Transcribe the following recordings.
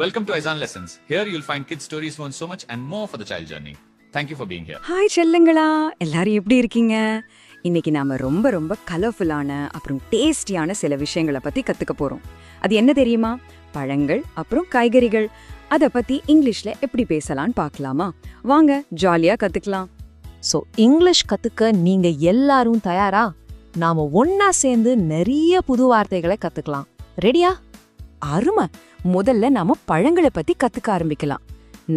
Welcome to Aizan Lessons. Here you'll find kids stories learn so much and more for the child journey. Thank you for being here. Hi செல்லுங்களா, எல்லாரும் எப்படி இருக்கீங்க? இன்னைக்கு நாம ரொம்ப ரொம்ப கலர்ஃபுல்லான அப்புறம் டேஸ்டியான சில விஷயங்களை பத்தி கத்துக்க போறோம். அது என்ன தெரியுமா? பழங்கள் அப்புறம் காய்கறிகள். அத பத்தி இங்கிலீஷ்ல எப்படி பேசலாம்னு பார்க்கலாமா? வாங்க ஜாலியா கத்துக்கலாம். சோ இங்கிலீஷ் கத்துக்க நீங்க எல்லாரும் தயாரா? நாம ஒன்னா சேர்ந்து நிறைய புது வார்த்தைகளை கத்துக்கலாம். ரெடியா? அருமை. முதல்ல நாம பழங்களை பத்தி கத்துக்க ஆரம்பிக்கலாம்.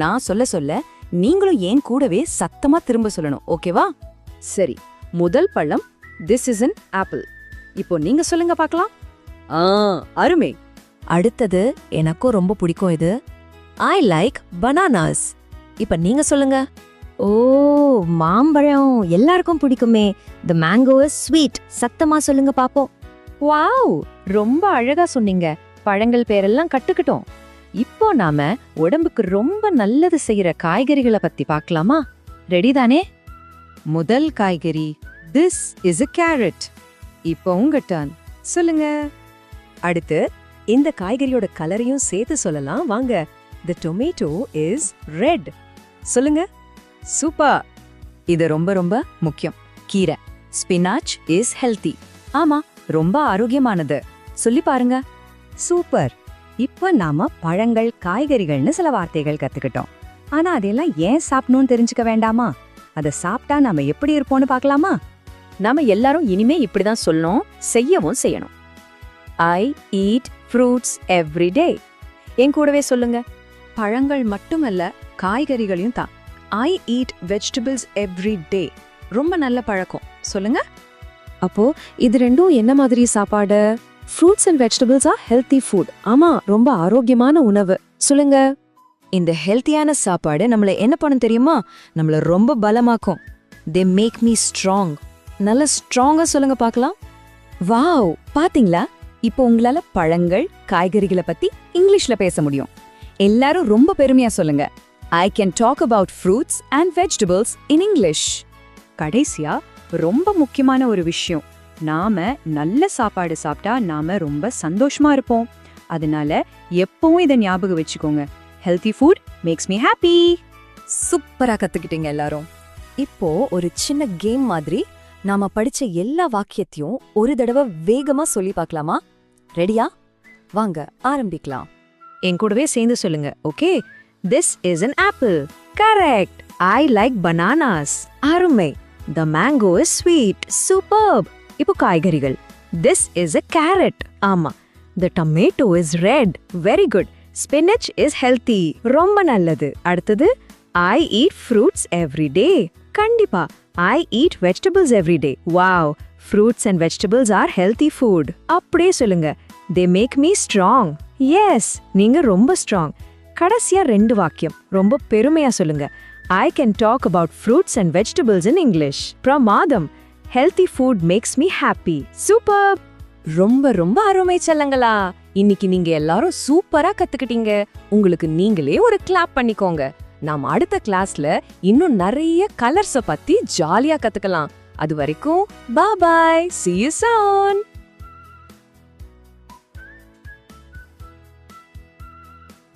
நான் சொல்ல சொல்ல நீங்களும் ஏன் கூடவே சத்தமா திரும்ப சொல்லணும், ஓகேவா? சரி, முதல் பழம் திஸ் இஸ் an ஆப்பிள். இப்போ நீங்க சொல்லுங்க பார்க்கலாம். அருமை. அடுத்தது எனக்கும் ரொம்ப பிடிக்கும் இது. ஐ லைக் பனானாஸ். இப்ப நீங்க சொல்லுங்க. ஓ, மாம்பழம் எல்லாருக்கும் பிடிக்குமே. தி மேங்கோ இஸ் ஸ்வீட். சத்தமா சொல்லுங்க பாப்போம். வாவ், ரொம்ப அழகா சொன்னீங்க. பழங்கள் பேரெல்லாம் கத்துக்கிட்டோம். இப்போ நாம உடம்புக்கு ரொம்ப நல்லது செய்யற காய்கறிகளை பத்தி பார்க்கலாமா? ரெடி தானே? முதல் காய்கறி திஸ் இஸ் a carrot. இப்போ உங்க டர்ன், சொல்லுங்க. அடுத்து இந்த காய்கறியோட கலரையும் சேர்த்து சொல்லலாம் வாங்க. தி டொமேட்டோ இஸ் ரெட். சொல்லுங்க. சூப்பர். இது ரொம்ப ரொம்ப முக்கியம். கீரை ஸ்பினாச் இஸ் ஹெல்தி. ஆமா, ரொம்ப ஆரோக்கியமானது. சொல்லி பாருங்க. சூப்பர். இப்ப நாம பழங்கள் காய்கறிகள்னு சில வார்த்தைகள் கத்துக்கிட்டோம். ஆனா அதெல்லாம் ஏன் சாப்பிடணும்னு தெரிஞ்சுக்க வேண்டாமா? அதை சாப்பிட்டா நாம எப்படி இருப்போம்னு பார்க்கலாமா? நாம எல்லாரும் இனிமே இப்படிதான் சொல்லணும், செய்யவும் செய்யணும். I eat fruits every day. என் கூடவே சொல்லுங்க. பழங்கள் மட்டுமல்ல, காய்கறிகளையும் தான். I eat vegetables every day. ரொம்ப நல்ல பழக்கம். சொல்லுங்க. அப்போ இது ரெண்டும் என்ன மாதிரி சாப்பாடு? Fruits and vegetables are healthy food. ஆமா, ரொம்ப ஆரோக்கியமான உணவு. சொல்லுங்க. இந்த ஹெல்த்தியான சாப்பாடு நம்மள என்ன பண்ணும் தெரியுமா? நம்மள ரொம்ப பலமாக்கும். They make me strong. நல்ல ஸ்ட்ராங்கா சொல்லுங்க பார்க்கலாம். வாவ், பாத்தீங்களா? இப்போ உங்களால பழங்கள் காய்கறிகளை பத்தி இங்கிலீஷ்ல பேச முடியும். எல்லாரும் ரொம்ப பெருமையா சொல்லுங்க. I can talk about fruits and vegetables in English. கடைசியா ரொம்ப முக்கியமான ஒரு விஷயம், நாம நல்ல சாப்பாடு சாப்பிட்டா நாம ரொம்ப சந்தோஷமா இருப்போம். அதனால எப்பவும் இதை ஞாபகம் வச்சுக்கோங்க. Healthy food makes me happy. சூப்பரா கத்துக்கிட்டீங்க எல்லாரும். இப்போ ஒரு சின்ன கேம் மாதிரி நாம படிச்ச எல்லா வாக்கியத்தையும் ஒரு தடவை வேகமா சொல்லி பார்க்கலாமா? ரெடியா? வாங்க ஆரம்பிக்கலாம். என் கூடவே சேர்ந்து சொல்லுங்க. Okay. This is an apple. Correct. I like bananas. அருமை. The mango is sweet. Superb. இப்போ காய்கறிகள். This is a carrot. ஆமா. The tomato is red. Very good. Spinach is healthy. ரொம்ப நல்லது. அடுத்தது I eat fruits every day. கண்டிப்பா. I eat vegetables every day. Wow, fruits and vegetables are healthy food. அப்படியே சொல்லுங்க. They make me strong. Yes, நீங்க ரொம்ப strong. கடைசியா ரெண்டு வாக்கியம் ரொம்ப பெருமையா சொல்லுங்க. I can talk about fruits and vegetables in English. பிரமாதம். Healthy food makes me happy. Super. ரொம்ப ரொம்ப அருமை செல்லங்களா. இன்னைக்கு நீங்க எல்லாரும் சூப்பரா கத்துக்கிட்டீங்க. உங்களுக்கு நீங்களே ஒரு கிளாப் பண்ணிக்கோங்க. நாம் அடுத்த கிளாஸ்ல இன்னும் நிறைய கலர்ஸ பத்தி ஜாலியா கத்துக்கலாம். அது வரைக்கும் bye bye. See you soon.